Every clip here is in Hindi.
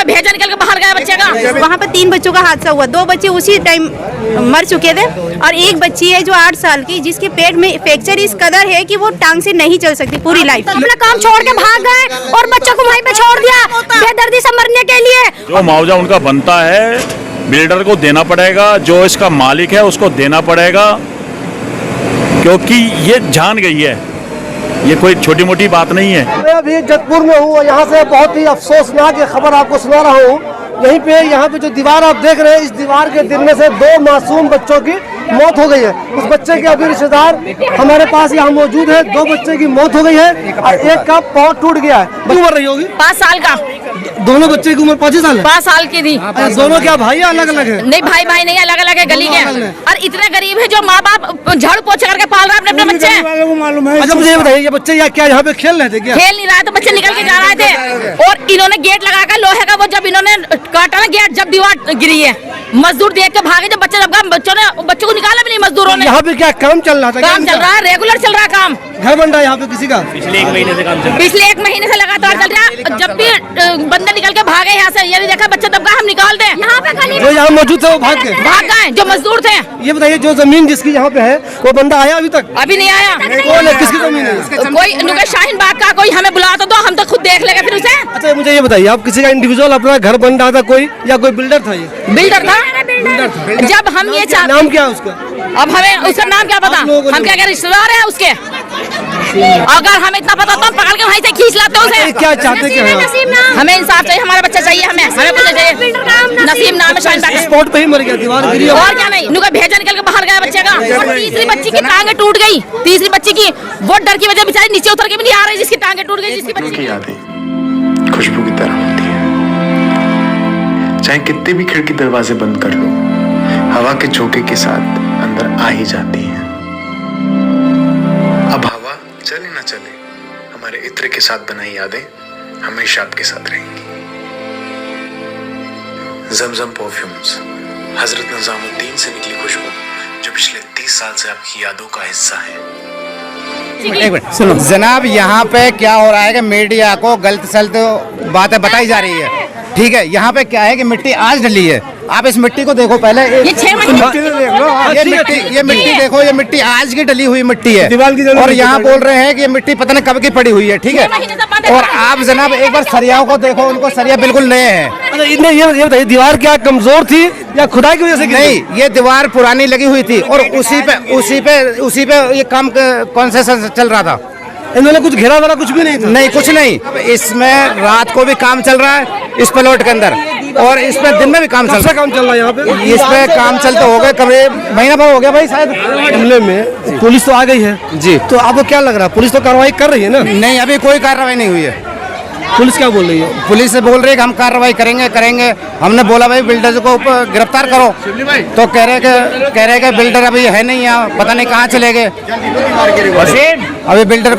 भेजा निकल के बाहर गया बच्चे का। वहाँ पर 3 बच्चों का हादसा हुआ, 2 बच्चे उसी टाइम मर चुके थे और एक बच्ची है जो 8 साल की, जिसके पेट में फ्रैक्चर इस कदर है कि वो टांग से नहीं चल सकती पूरी लाइफ। अपना काम छोड़ के भाग गए और बच्चों को वहीं पे छोड़ दिया बेदर्दी से मरने के लिए। जो मुआवजा उनका बनता है बिल्डर को देना पड़ेगा, जो इसका मालिक है उसको देना पड़ेगा, क्योंकि ये जान गई है, ये कोई छोटी मोटी बात नहीं है। मैं अभी जतपुर में हूँ, यहाँ से बहुत ही अफसोसनाक ये खबर आपको सुना रहा हूँ। यहाँ पे जो दीवार आप देख रहे हैं, इस दीवार के गिरने से 2 मासूम बच्चों की मौत हो गई है। उस बच्चे के अभी रिश्तेदार हमारे पास यहाँ मौजूद है। 2 बच्चे की मौत हो गई है और एक का पाँव टूट गया है। क्यों मर रही होगी? 5 साल का। दोनों बच्चे की उम्र 5 साल है? 5 साल की थी। दोनों क्या भाई अलग अलग है? नहीं, भाई नहीं, अलग अलग है, गली के। और इतने गरीब है जो माँ बाप झाड़ू पोछा करके पाल रहे अपने बच्चे। मालूम है। अच्छा मुझे ये बताइए, ये बच्चे क्या यहाँ पे खेल रहे थे क्या? खेल नहीं रहा था, बच्चे निकल के जा रहे थे और इन्होंने गेट लगाकर लोहे का, वो जब इन्होंने काटा ना गेट, जब दीवार गिरी है, मजदूर देख के भागे। जब बच्चों को निकाला भी नहीं मजदूरों ने। यहाँ पे क्या काम चल रहा था? काम चल रहा है, रेगुलर चल रहा है काम। घर बन रहा है यहाँ पे किसी का? पिछले 1 महीने से काम चल रहा है। पिछले 1 महीने से लगातार चल रहा है। जब भी बंदे निकल के भागे यहाँ से, ये नहीं देखा बच्चा दबका, हम निकाल दें। यहाँ पे जो यहाँ मौजूद थे वो भाग गए, जो मजदूर थे। ये बताइए, जो जमीन जिसकी यहाँ पे है वो बंदा आया अभी तक? अभी नहीं आया। कौन है? किसकी जमीन है? कोई नुके शाहीन बाग का, कोई हमें बुला तो हम तो खुद देख लेंगे फिर उसे। अच्छा मुझे ये बताइए, आप किसी का इंडिविजुअल अपना घर बन रहा था कोई, या कोई बिल्डर था? ये बिल्डर था। जब हम ये नाम क्या है उसका? अब हमें उसका नाम क्या पता, हम क्या रिश्तेदार है उसके। अगर हमें इतना पता तो हम पकड़ के वहीं से खींच लाते उसे। क्या चाहते क्या? हमें इंसाफ चाहिए, हमारा बच्चा चाहिए, हमें कुछ चाहिए। नसीम नाम है, शाहीन बाग स्पॉट पे ही मर गया, दीवार गिरी और क्या नहीं। नुका भेजा निकल के बाहर गया बच्चे का। और तीसरी बच्ची की टांगे टूट गई। तीसरी बच्ची की वो डर की वजह बेचारी नीचे उतर के भी नहीं आ रही, जिसकी टांगे टूट गई। जिसकी बच्ची की यादें खुशबू की तरह होती है, चाहे कितने भी खिड़की दरवाजे बंद कर लो, हवा के झोंके के साथ अंदर आ ही जाती है। अब हवा चले ना चले, हमारे इत्र के साथ बनाई यादें हमेशा आपके साथ रहेंगी। जमजम परफ्यूम्स, हजरत निजामुद्दीन से निकली खुशबू, जो पिछले 30 साल से आपकी यादों का हिस्सा है। एक मिनट सुनो जनाब, यहाँ पे क्या हो रहा है कि मीडिया को गलत सलत बातें बताई जा रही है। ठीक है, यहाँ पे क्या है कि मिट्टी आज डली है। आप इस मिट्टी को देखो पहले, ये 6 महीने ये मिट्टी देखो, ये मिट्टी आज की डली हुई मिट्टी है। और यहाँ बोल रहे हैं कि ये मिट्टी पता नहीं कब की पड़ी हुई है। ठीक है, और आप जनाब एक बार सरियाओं को देखो, उनको सरिया बिल्कुल नए हैं। ये बताइए, दीवार क्या कमजोर थी या खुदाई की वजह से? नहीं, ये दीवार पुरानी लगी हुई थी और उसी पे ये काम कौन सा चल रहा था। इन्होंने कुछ घेरा वेरा कुछ भी नहीं था? नहीं, कुछ नहीं। इसमें रात को भी काम चल रहा है इस प्लॉट के अंदर, और इसमें दिन में भी काम चल रहा है। यहाँ पे इस पे काम चलते हो गए करीब महीना भर हो गया भाई शायद। मामले में पुलिस तो आ गई है जी, तो आपको क्या लग रहा है, पुलिस तो कार्रवाई कर रही है ना? नहीं, अभी कोई कार्रवाई नहीं हुई है। पुलिस क्या बोल रही है? पुलिस से बोल रही है कि हम कार्रवाई करेंगे। हमने बोला भाई बिल्डर को गिरफ्तार करो, तो कह रहे कि बिल्डर अभी है नहीं यहाँ, पता नहीं कहाँ चले गए। अभी बिल्डर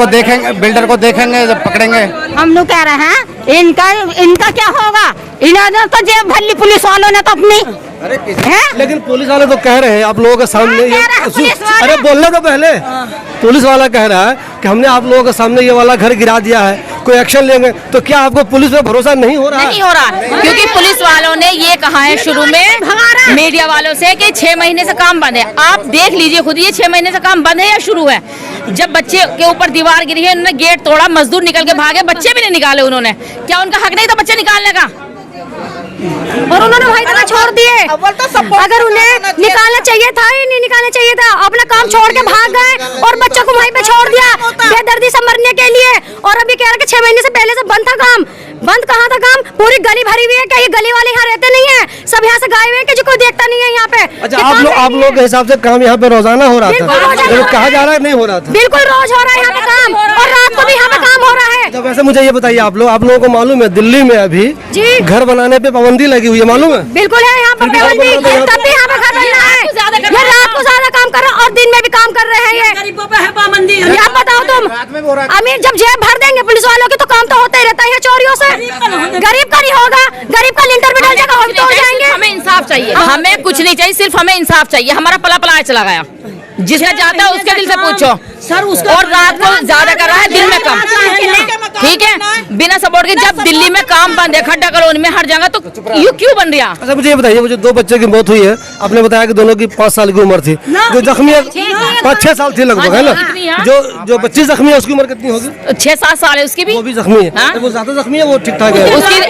को देखेंगे जब पकड़ेंगे। हम लोग कह रहे हैं इनका क्या होगा, इन्होंने तो जेब भर ली पुलिस वालों ने तो अपनी है। लेकिन पुलिस वाले तो कह रहे हैं आप लोगों के सामने अरे बोलने तो पहले पुलिस वाला कह रहा है कि हमने आप लोगों के सामने ये वाला घर गिरा दिया है, कोई एक्शन लेंगे। तो क्या आपको पुलिस पे भरोसा नहीं हो रहा? नहीं हो रहा, क्योंकि पुलिस वालों ने ये कहा है शुरू में मीडिया वालों से कि 6 महीने से काम बंद है। आप देख लीजिए खुद, ये 6 महीने से काम बंद है या शुरू है। जब बच्चे के ऊपर दीवार गिरी है, उन्होंने गेट तोड़ा, मजदूर निकल के भागे, बच्चे भी नहीं निकाले उन्होंने। क्या उनका हक नहीं था बच्चे निकालने का? और उन्होंने वही तरह छोड़ दिए। अगर उन्हें निकालना चाहिए था ही नहीं निकालना चाहिए था। अपना काम छोड़ के भाग गए और बच्चों को वहीं पे छोड़ दिया बेदर्दी से मरने के लिए। और अभी कह रहे कि 6 महीने से पहले से बंद था काम। बंद कहाँ था काम? पूरी गली भरी हुई है। क्या ये गली वाले यहाँ रहते नहीं है? सब यहाँ से गायब है कि जो कोई देखता नहीं है यहाँ पे। अच्छा, आप लोग के हिसाब से काम यहाँ पे रोजाना हो रहा था? कहा जा रहा है नहीं हो रहा था? बिल्कुल रोज हो रहा है यहाँ पे काम, और रात को भी यहाँ पे काम हो रहा है। तो वैसे मुझे ये बताइए, आप लोगों को मालूम है दिल्ली में अभी घर बनाने पे पाबंदी लगी हुई है, मालूम है? बिल्कुल है, यहाँ पर पाबंदी, तब भी यहाँ पे घर बन रहा है। ये रात को ज्यादा काम कर रहे हैं और दिन में भी काम कर रहे हैं। ये गरीबों पे है पाबंदी। आप बताओ तुम, अमीर जब जेब भर देंगे पुलिस वालों की तो काम तो होता ही रहता है चोरियों से। गरीब का नहीं होगा, गरीब का लिंटर भी डल जाएगा, हम तो हो जाएंगे। हमें इंसाफ चाहिए, हमें कुछ नहीं चाहिए, सिर्फ हमें इंसाफ चाहिए। हमारा पला पला चला गया। जिसका जाता है उसके दिल से पूछो सर। उसका और रात को ज्यादा कर रहा है, दिन में कम, ठीक है, बिना सपोर्ट के। जब दिल्ली में काम बंद है, खड्डा कॉलोनी में हर जगह, तो यू क्यों बन रहा? अच्छा मुझे ये बताइए, वो जो 2 बच्चे की मौत हुई है, आपने बताया कि दोनों की 5 साल की उम्र थी, जो जख्मी 5-6 साल थी लगभग, है ना? जो बच्ची जख्मी है उसकी उम्र कितनी होगी? 6-7 साल है उसकी भी। वो भी जख्मी है? वो ज्यादा जख्मी है, वो ठीक ठाक है? उसकी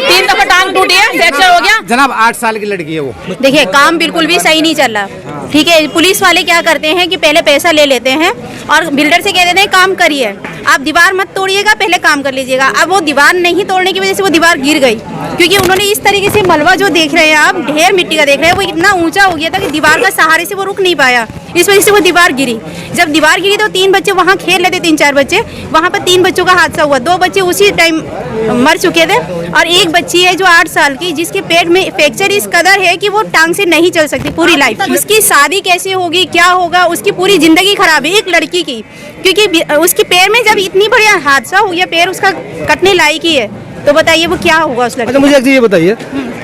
3 दफा टांग टूटी है, फ्रैक्चर हो गया। जनाब 8 साल की लड़की है वो। देखिए काम बिल्कुल भी सही नहीं चल रहा, ठीक है। पुलिस वाले क्या करते हैं कि पहले पैसा ले लेते हैं और बिल्डर से कह देते हैं काम करिए, आप दीवार मत तोड़िएगा, पहले काम कर लीजिएगा। अब वो दीवार नहीं तोड़ने की वजह से वो दीवार गिर गई, क्योंकि उन्होंने इस तरीके से मलबा जो देख रहे हैं आप, ढेर मिट्टी का देख रहे हैं, वो इतना ऊंचा हो गया था कि दीवार का सहारे से वो रुक नहीं पाया, इस वजह से वो दीवार गिरी। जब दीवार गिरी तो 3 बच्चे वहाँ खेल रहे थे, 3-4 बच्चे, वहाँ पर 3 बच्चों का हादसा हुआ। 2 बच्चे उसी टाइम मर चुके थे और एक बच्ची है जो 8 साल की, जिसके पेट में फ्रैक्चर इस कदर है कि वो टांग से नहीं चल सकती पूरी लाइफ। उसकी शादी कैसे होगी, क्या होगा, उसकी पूरी जिंदगी खराब है एक लड़की की, क्योंकि उसके पैर में जब इतनी बड़ी हादसा हो गया, पैर उसका कटने लायक ही है, तो बताइए वो क्या होगा उस लड़की। अच्छा मुझे एक चीज़ ये बताइए,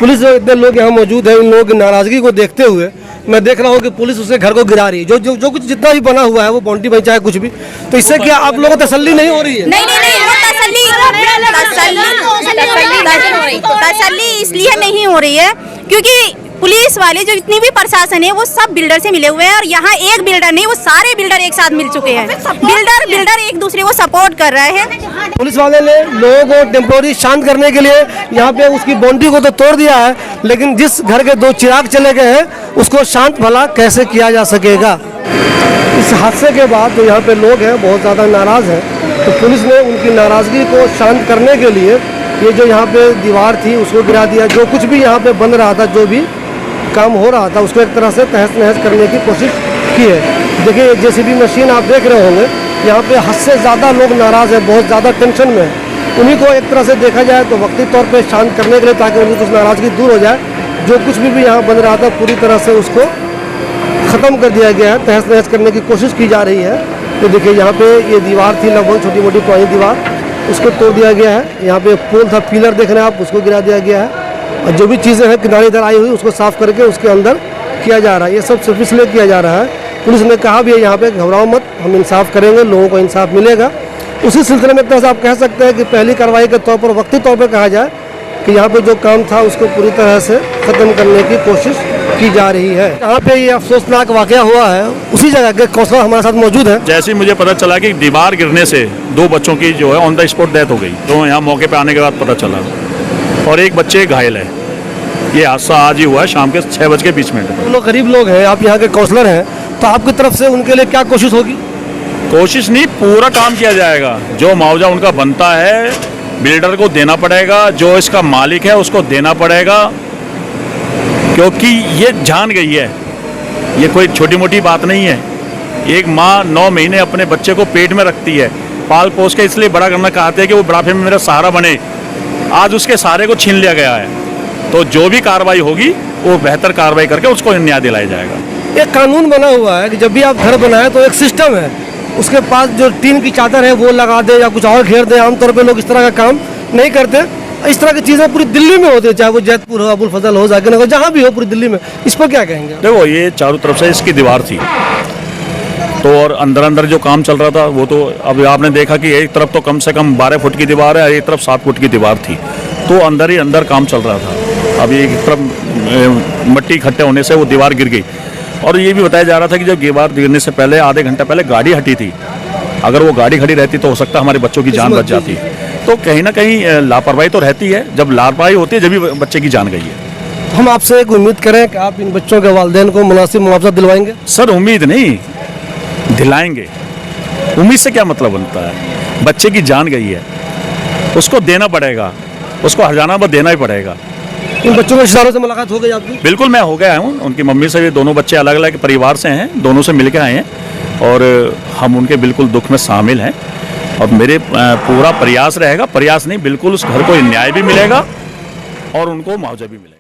पुलिस जो इतने लोग यहाँ मौजूद है, उन लोगों की नाराजगी को देखते हुए मैं देख रहा हूँ कि पुलिस उसके घर को गिरा रही है, जो कुछ जितना भी बना हुआ है वो बाउंड्री बन चाहे कुछ भी, तो इससे क्या आप लोगों को तसल्ली नहीं हो रही है? नहीं, तसल्ली इसलिए नहीं हो रही है क्योंकि पुलिस वाले जो इतनी भी प्रशासन है वो सब बिल्डर से मिले हुए हैं, और यहाँ एक बिल्डर नहीं, वो सारे बिल्डर एक साथ मिल चुके हैं। बिल्डर एक दूसरे को सपोर्ट कर रहे हैं। पुलिस वाले ने लोगों को टेम्पोररी शांत करने के लिए यहाँ पे उसकी बाउंड्री को तो तोड़ दिया है, लेकिन जिस घर के 2 चिराग चले गए हैं उसको शांत भला कैसे किया जा सकेगा? इस हादसे के बाद जो यहाँ पे लोग हैं बहुत ज़्यादा नाराज़ हैं, तो पुलिस ने उनकी नाराज़गी को शांत करने के लिए ये जो यहाँ पे दीवार थी उसको गिरा दिया। जो कुछ भी यहाँ पे बन रहा था, जो भी काम हो रहा था, उसको एक तरह से तहस नहस करने की कोशिश की है। देखिए जेसीबी मशीन आप देख रहे होंगे, यहाँ पे हद से ज़्यादा लोग नाराज़ हैं, बहुत ज़्यादा टेंशन में है। उन्हीं को एक तरह से देखा जाए तो वक्ती तौर पे शांत करने के लिए, ताकि उनकी कुछ नाराज़गी दूर हो जाए। जो कुछ भी यहाँ बन रहा था पूरी तरह से उसको ख़त्म कर दिया गया है, तहस नहस करने की कोशिश की जा रही है। तो देखिए यहाँ पे ये दीवार थी लगभग छोटी मोटी पुरानी दीवार, उसको तोड़ दिया गया है। यहाँ पे पोल था, पिलर देख रहे हैं आप, उसको गिरा दिया गया है, और जो भी चीज़ें हैं किनारे इधर आई हुई उसको साफ करके उसके अंदर किया जा रहा है। ये सब सिर्फ इसलिए किया जा रहा है, पुलिस ने कहा भी है यहाँ पे घबराओ मत, हम इंसाफ करेंगे, लोगों को इंसाफ मिलेगा। उसी सिलसिले में एक तरह से आप कह सकते हैं कि पहली कार्रवाई के तौर पर, वक्ती तौर पर कहा जाए कि यहाँ पे जो काम था उसको पूरी तरह से ख़त्म करने की कोशिश की जा रही है। यहाँ पे ये अफसोसनाक वाकया हुआ है, उसी जगह के काउंसलर हमारे साथ मौजूद है। जैसे ही मुझे पता चला कि दीवार गिरने से 2 बच्चों की जो है ऑन द स्पॉट डेथ हो गई, तो यहाँ मौके पे आने के बाद पता चला, और एक बच्चे घायल है। ये हादसा आज ही हुआ है शाम के 6:20 हम लोग गरीब लोग हैं, आप यहाँ के काउंसलर हैं, तो आपकी तरफ से उनके लिए क्या कोशिश होगी? कोशिश नहीं, पूरा काम किया जाएगा। जो मुआवजा उनका बनता है बिल्डर को देना पड़ेगा, जो इसका मालिक है उसको देना पड़ेगा, क्योंकि ये जान गई है, ये कोई छोटी मोटी बात नहीं है। एक माँ 9 महीने अपने बच्चे को पेट में रखती है, पाल पोस के इसलिए बड़ा करना चाहते हैं कि वो बुढ़ापे में मेरा सहारा बने। आज उसके सहारे को छीन लिया गया है, तो जो भी कार्रवाई होगी वो बेहतर कार्रवाई करके उसको न्याय दिलाया जाएगा। एक कानून बना हुआ है कि जब भी आप घर बनाए तो एक सिस्टम है, उसके पास जो टीन की चादर है वो लगा दे या कुछ और घेर दे। आमतौर पे लोग इस तरह का काम नहीं करते। इस तरह की चीज़ें पूरी दिल्ली में होती है, चाहे वो जैतपुर हो, अबुल फजल हो, जाकिर नगर, जहाँ भी हो पूरी दिल्ली में। इस पर क्या कहेंगे? देखो ये चारों तरफ से इसकी दीवार थी, तो और अंदर अंदर जो काम चल रहा था वो तो अब आपने देखा कि एक तरफ तो कम से कम 12 फुट की दीवार है, एक तरफ 7 फुट की दीवार थी, तो अंदर ही अंदर काम चल रहा था। अभी एक तरफ मिट्टी इकट्ठे होने से वो दीवार गिर गई, और ये भी बताया जा रहा था कि जब दीवार गिरने से पहले आधे घंटे पहले गाड़ी हटी थी। अगर वो गाड़ी खड़ी रहती तो हो सकता हमारे बच्चों की जान बच जाती। तो कहीं ना कहीं लापरवाही तो रहती है, जब लापरवाही होती है जब भी बच्चे की जान गई है। हम आपसे एक उम्मीद करें कि आप इन बच्चों के वालिदैन को मुनासिब मुआवजा दिलवाएंगे? सर उम्मीद नहीं, दिलाएंगे। उम्मीद से क्या मतलब बनता है? बच्चे की जान गई है, उसको देना पड़ेगा, उसको हर्जाना पर देना ही पड़ेगा। इन बच्चों के रिश्तेदारों से मुलाकात हो गई आपकी? बिल्कुल, मैं हो गया हूँ। उनकी मम्मी से भी, दोनों बच्चे अलग अलग परिवार से हैं, दोनों से मिलकर आए हैं, और हम उनके बिल्कुल दुख में शामिल हैं। और मेरे पूरा प्रयास रहेगा, प्रयास नहीं बिल्कुल, उस घर को न्याय भी मिलेगा और उनको मुआवजा भी मिलेगा।